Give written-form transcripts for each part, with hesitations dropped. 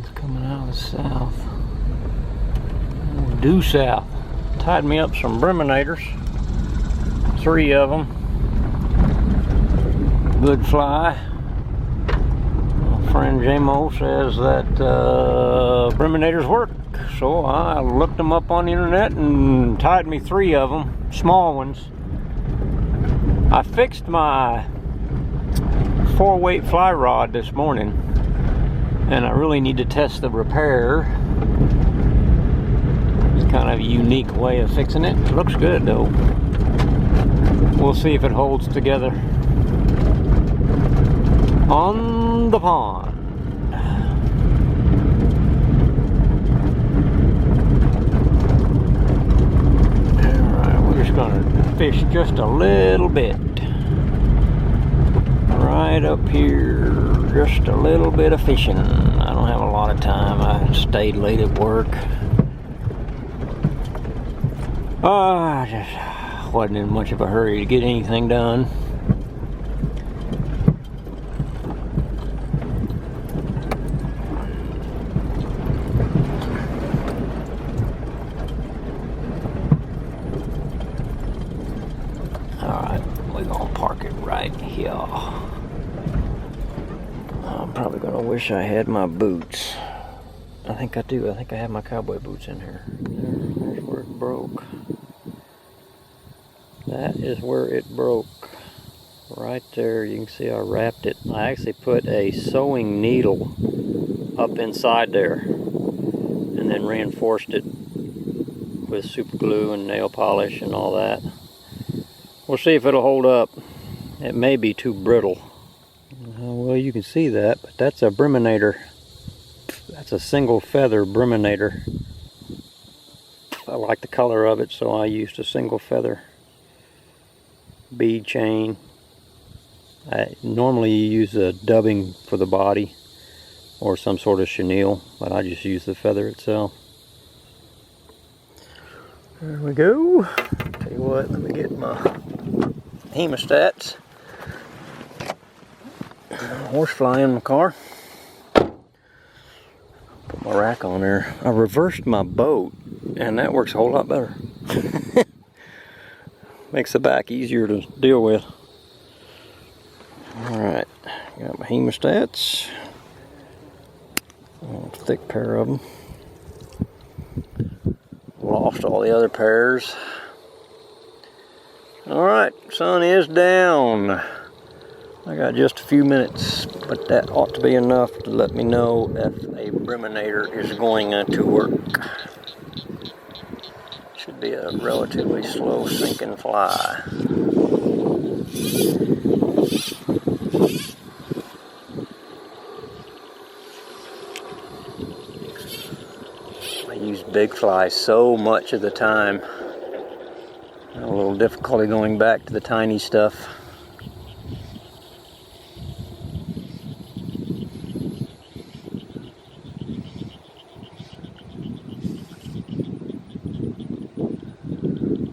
It's coming out of the south. Due south. Tied me up some Briminators. 3 of them. Good fly. My friend J-Mo says that Briminators work. So I looked them up on the internet and tied me 3 of them. Small ones. I fixed my 4-weight fly rod this morning. And I really need to test the repair. It's kind of a unique way of fixing it. It looks good though. We'll see if it holds together on the pond. Alright, we're just gonna fish just a little bit. Right up here, just a little bit of fishing. I don't have a lot of time. I stayed late at work. I just wasn't in much of a hurry to get anything done. Alright, we're gonna park it right here. I'm probably gonna wish I had my boots. I think I do. I think I have my cowboy boots in here. There's where it broke. That is where it broke. Right there, you can see I wrapped it. I actually put a sewing needle up inside there and then reinforced it with super glue and nail polish and all that. We'll see if it'll hold up. It may be too brittle. Well, you can see that, but that's a Briminator. That's a single feather Briminator. I like the color of it, so I used a single feather bead chain. Normally you use a dubbing for the body or some sort of chenille, but I just use the feather itself. There we go. Tell you what, let me get my hemostats. Horsefly in my car. Put my rack on there. I reversed my boat and that works a whole lot better. Makes the back easier to deal with. Alright, got my hemostats. A thick pair of them. Lost all the other pairs. Alright, sun is down. I got just a few minutes, but that ought to be enough to let me know if a Briminator is going to work. Should be a relatively slow sinking fly. I use big flies so much of the time. I have a little difficulty going back to the tiny stuff.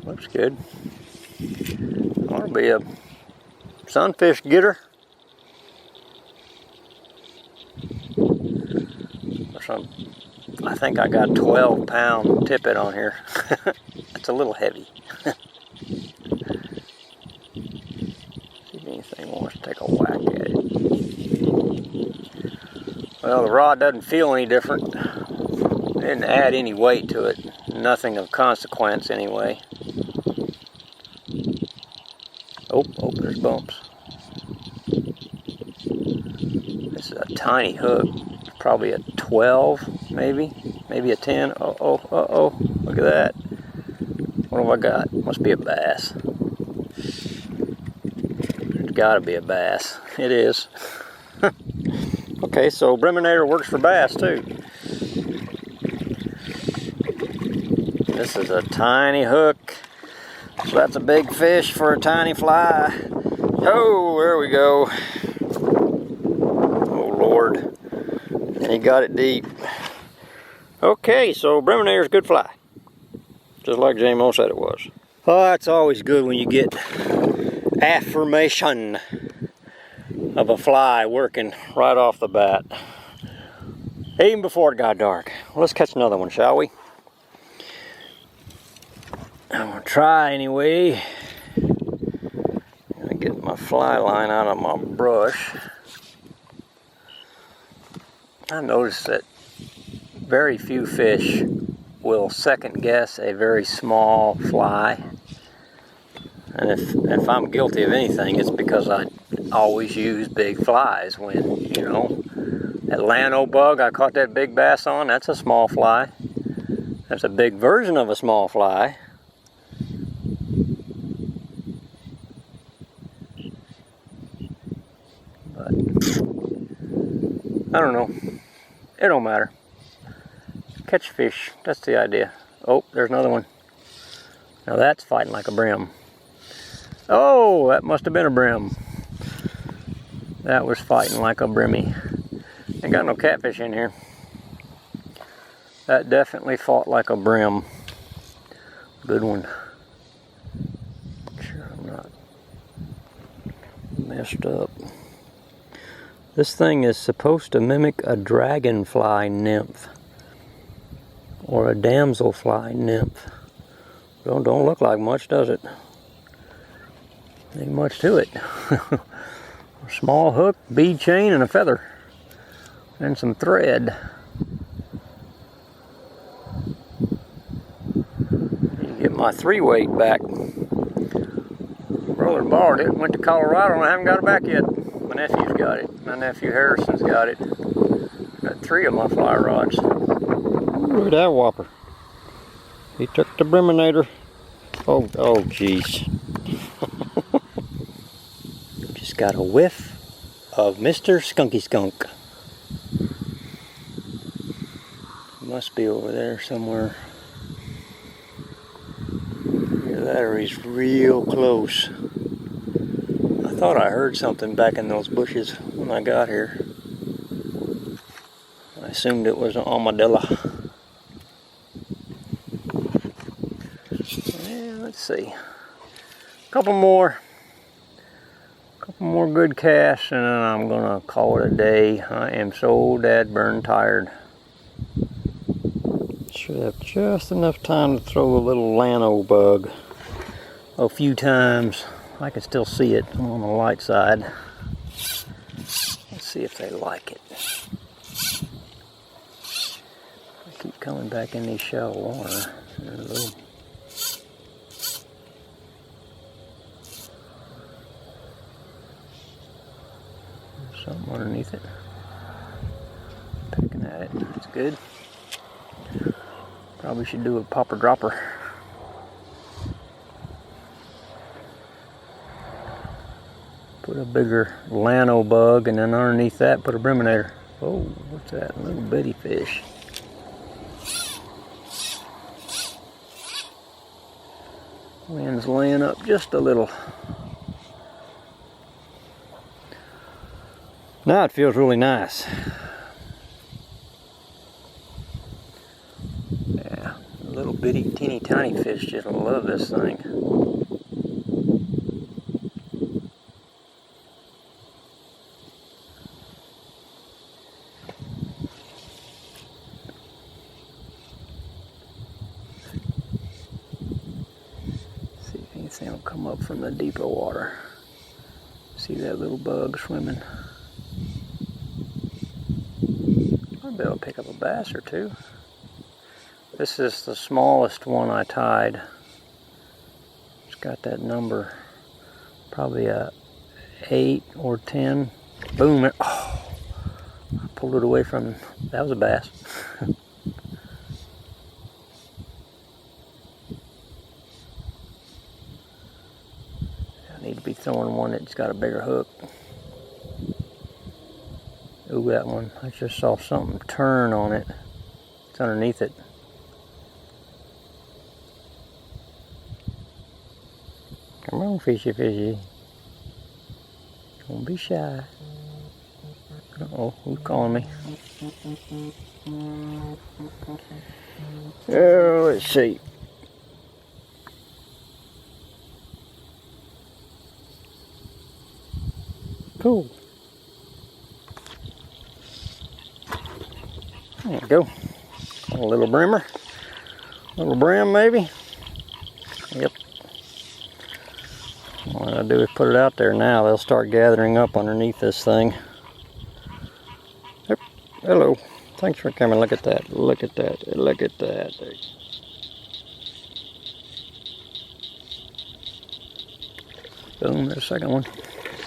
Looks good. Ought to be a sunfish getter. I think I got 12-pound tippet on here. It's a little heavy. See if anything wants to take a whack at it. Well, the rod doesn't feel any different. I didn't add any weight to it. Nothing of consequence anyway. Oh, there's bumps. This is a tiny hook. Probably a 12, maybe a 10. Uh-oh, look at that. What have I got? Must be a bass. It's gotta be a bass. It is. Okay, so Briminator works for bass too. This is a tiny hook. So that's a big fish for a tiny fly. Oh, there we go. Oh Lord. And he got it deep. Okay, so Briminator's a good fly. Just like J-Mo said it was. Oh, it's always good when you get affirmation of a fly working right off the bat. Even before it got dark. Well, let's catch another one, shall we? I'm gonna try anyway. I'm gonna get my fly line out of my brush. I noticed that very few fish will second guess a very small fly. And if I'm guilty of anything, it's because I always use big flies when, you know, that Lano bug I caught that big bass on, that's a small fly. That's a big version of a small fly. But I don't know. It don't matter. Catch fish, that's the idea. Oh, there's another one. Now that's fighting like a brim. Oh, that must have been a brim. That was fighting like a brimmy. Ain't got no catfish in here. That definitely fought like a brim. Good one. Sure I'm not messed up. This thing is supposed to mimic a dragonfly nymph or a damselfly nymph. Don't look like much, does it? Ain't much to it. A small hook, bead chain, and a feather. And some thread. You get my 3-weight back. Brother borrowed it, went to Colorado, and I haven't got it back yet. My nephew's got it. My nephew Harrison's got it. Got 3 of my fly rods. Look at that whopper. He took the Briminator. Oh jeez. Just got a whiff of Mr. Skunky Skunk. Must be over there somewhere. Either that or he's real close. I thought I heard something back in those bushes when I got here. I assumed it was an armadillo. Yeah, let's see. Couple more good casts and then I'm gonna call it a day. I am so dadburn tired. Should have just enough time to throw a little Lano bug a few times. I can still see it on the light side. Let's see if they like it. I keep coming back in these shallow water. There's a little something underneath it. Pecking at it. That's good. Probably should do a popper dropper. Put a bigger Lano bug and then underneath that put a Briminator. Oh, what's that? A little bitty fish. Wind's laying up just a little. Now it feels really nice. Yeah, little bitty teeny tiny fish just love this thing. See if anything will come up from the deeper water. See that little bug swimming. I'll be able to pick up a bass or two. This is the smallest one I tied. It's got that number, probably a 8 or 10. Boom! Oh, I pulled it away from. That was a bass. I need to be throwing one that's got a bigger hook. Ooh, that one. I just saw something turn on it. It's underneath it. Come on, fishy, fishy. Don't be shy. Uh-oh, who's calling me? Let's see. Cool. There you go. A little brimmer. Little brim maybe. Yep. What I do is put it out there now. They'll start gathering up underneath this thing. Yep. Hello. Thanks for coming. Look at that. Look at that. Look at that. Boom, there's a second one.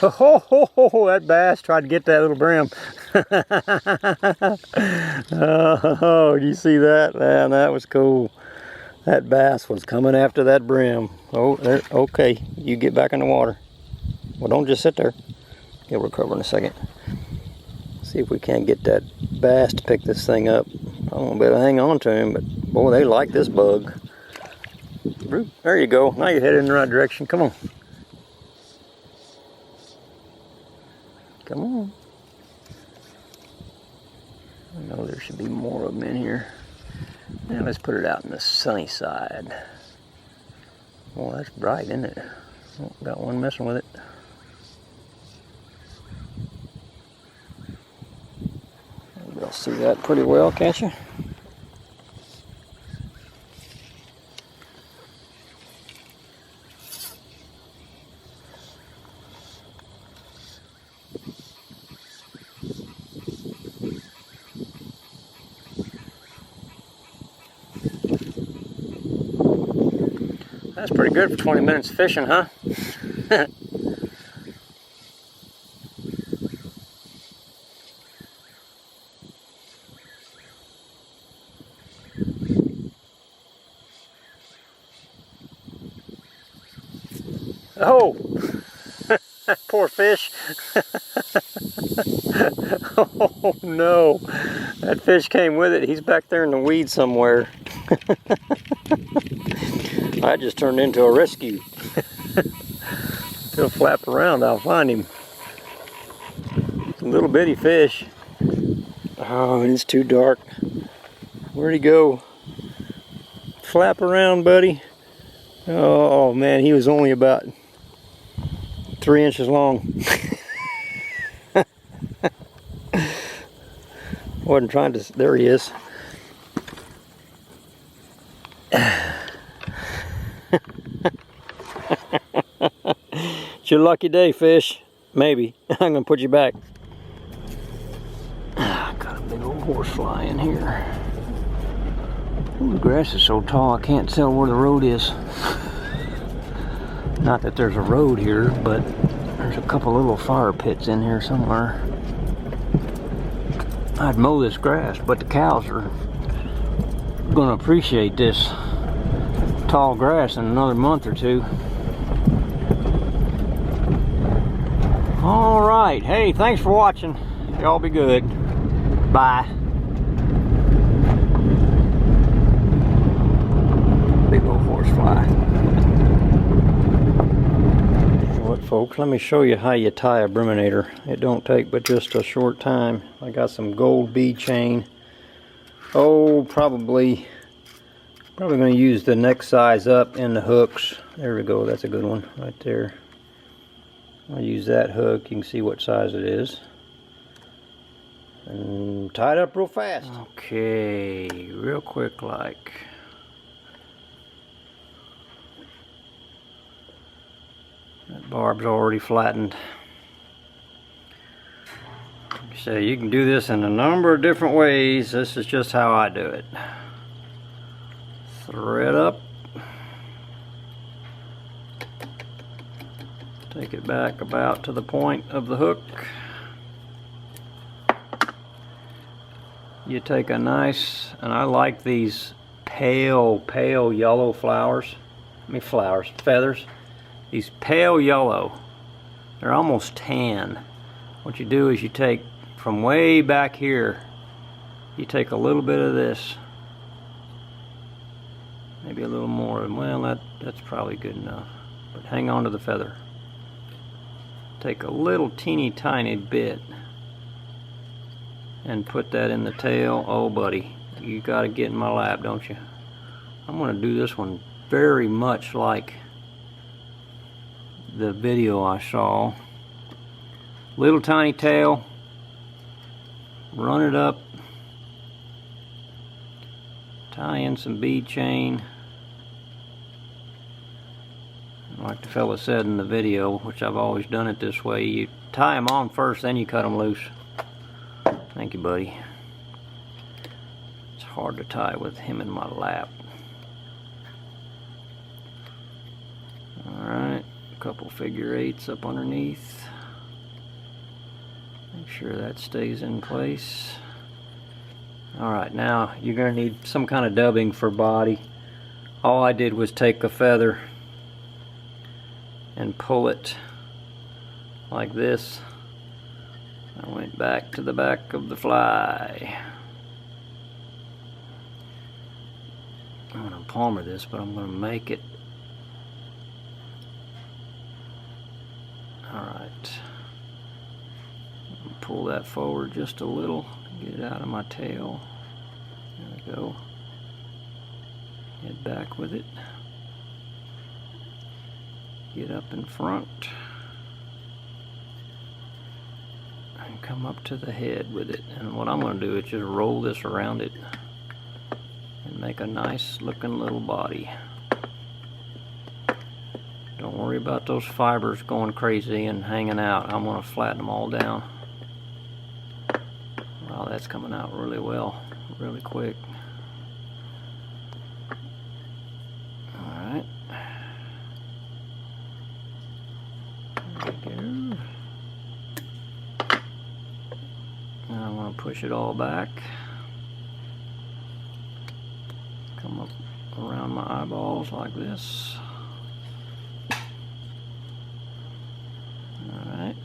Oh, that bass tried to get that little brim. Oh, you see that? Man, that was cool. That bass was coming after that brim. Oh, there. Okay, you get back in the water. Well, don't just sit there. He'll recover in a second. See if we can't get that bass to pick this thing up. I'm gonna be able to hang on to him, but boy, they like this bug. There you go. Now you're headed in the right direction. Come on. Come on. I know there should be more of them in here. Now let's put it out in the sunny side. Oh, that's bright, isn't it? Oh, got one messing with it. You'll see that pretty well, can't you? That's pretty good for 20 minutes fishing, huh? Oh! Poor fish. Oh no. That fish came with it. He's back there in the weeds somewhere. I just turned into a rescue. He'll flap around, I'll find him. It's a little bitty fish. Oh, it's too dark. Where'd he go? Flap around, buddy. Oh man, he was only about 3 inches long. Wasn't trying to, there he is. It's your lucky day, fish. Maybe. I'm gonna put you back. Got a big old horsefly in here. Ooh, the grass is so tall I can't tell where the road is. Not that there's a road here, but there's a couple little fire pits in here somewhere. I'd mow this grass, but the cows are gonna appreciate this tall grass in another month or two. All right, hey, thanks for watching. Y'all be good. Bye. Big old horsefly. What, folks, let me show you how you tie a Briminator. It don't take but just a short time. I got some gold bead chain. Oh, probably going to use the next size up in the hooks. There we go, that's a good one right there. I'll use that hook. You can see what size it is. And tie it up real fast. Okay, real quick like. That barb's already flattened. So you can do this in a number of different ways. This is just how I do it. Thread up. Take it back about to the point of the hook. You take a nice, and I like these pale yellow flowers. Feathers. These pale yellow. They're almost tan. What you do is you take from way back here, you take a little bit of this. Maybe a little more. Well, that's probably good enough. But hang on to the feather. Take a little teeny tiny bit and put that in the tail. Oh buddy, you gotta get in my lap, don't you? I'm gonna do this one very much like the video I saw. Little tiny tail, run it up tie in some bead chain. Like the fella said in the video, which I've always done it this way, you tie them on first, then you cut them loose. Thank you, buddy. It's hard to tie with him in my lap. Alright, a couple figure eights up underneath. Make sure that stays in place. Alright, now you're going to need some kind of dubbing for body. All I did was take a feather and pull it like this. I went back to the back of the fly. I'm going to palmer this, but I'm going to make it. Alright. Pull that forward just a little, get it out of my tail. There we go. Head back with it. Get up in front. And come up to the head with it. And what I'm going to do is just roll this around it and make a nice looking little body. Don't worry about those fibers going crazy and hanging out. I'm going to flatten them all down. Wow, that's coming out really well, really quick. Alright. There we go. Now I'm going to push it all back. Come up around my eyeballs like this. Alright.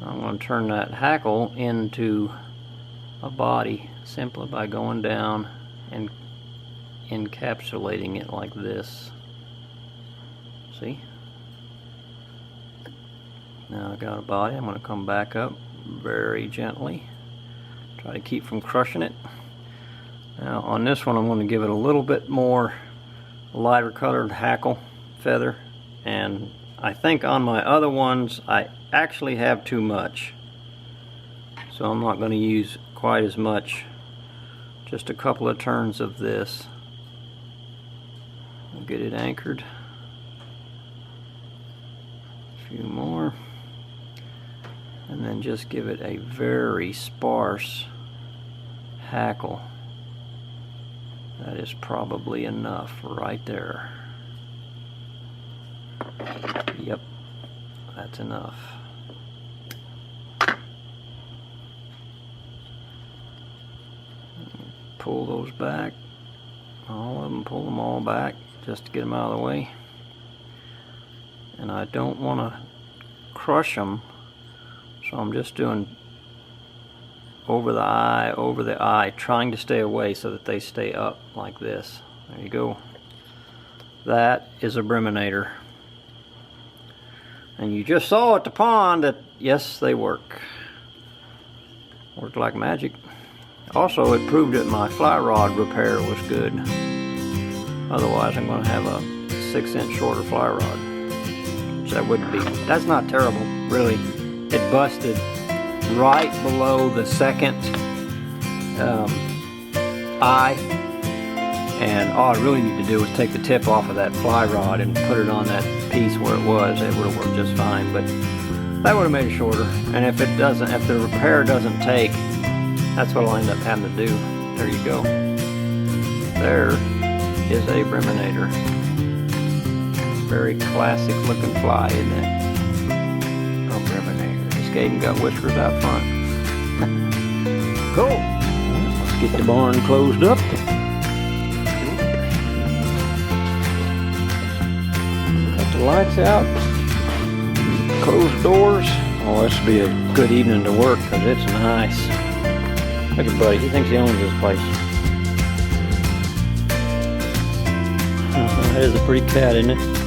I'm going to turn that hackle into a body simply by going down and encapsulating it like this. See? Now I've got a body. I'm going to come back up very gently. Try to keep from crushing it. Now on this one I'm going to give it a little bit more lighter colored hackle feather, and I think on my other ones I actually have too much, so I'm not going to use quite as much. Just a couple of turns of this. I'll get it anchored. A few more, and then just give it a very sparse hackle. That is probably enough right there. Yep, that's enough. Pull those back, all of them, pull them all back just to get them out of the way. And I don't want to crush them, so I'm just doing over the eye, trying to stay away so that they stay up like this. There you go. That is a Briminator. And you just saw at the pond that, yes, they work. Worked like magic. Also, it proved that my fly rod repair was good. Otherwise, I'm going to have a 6-inch shorter fly rod. So that wouldn't be, that's not terrible, really. It busted right below the second eye. And all I really need to do is take the tip off of that fly rod and put it on that piece where it was. It would have worked just fine, but that would have made it shorter. And if it doesn't, if the repair doesn't take, that's what I'll end up having to do. There you go. There is a Briminator. Very classic looking fly, isn't it? Oh, Briminator. This game got whiskers out front. Cool. Let's get the barn closed up. Lights out, closed doors. Oh, this will be a good evening to work because it's nice. Look at Buddy, he thinks he owns this place. That is a pretty cat, isn't it?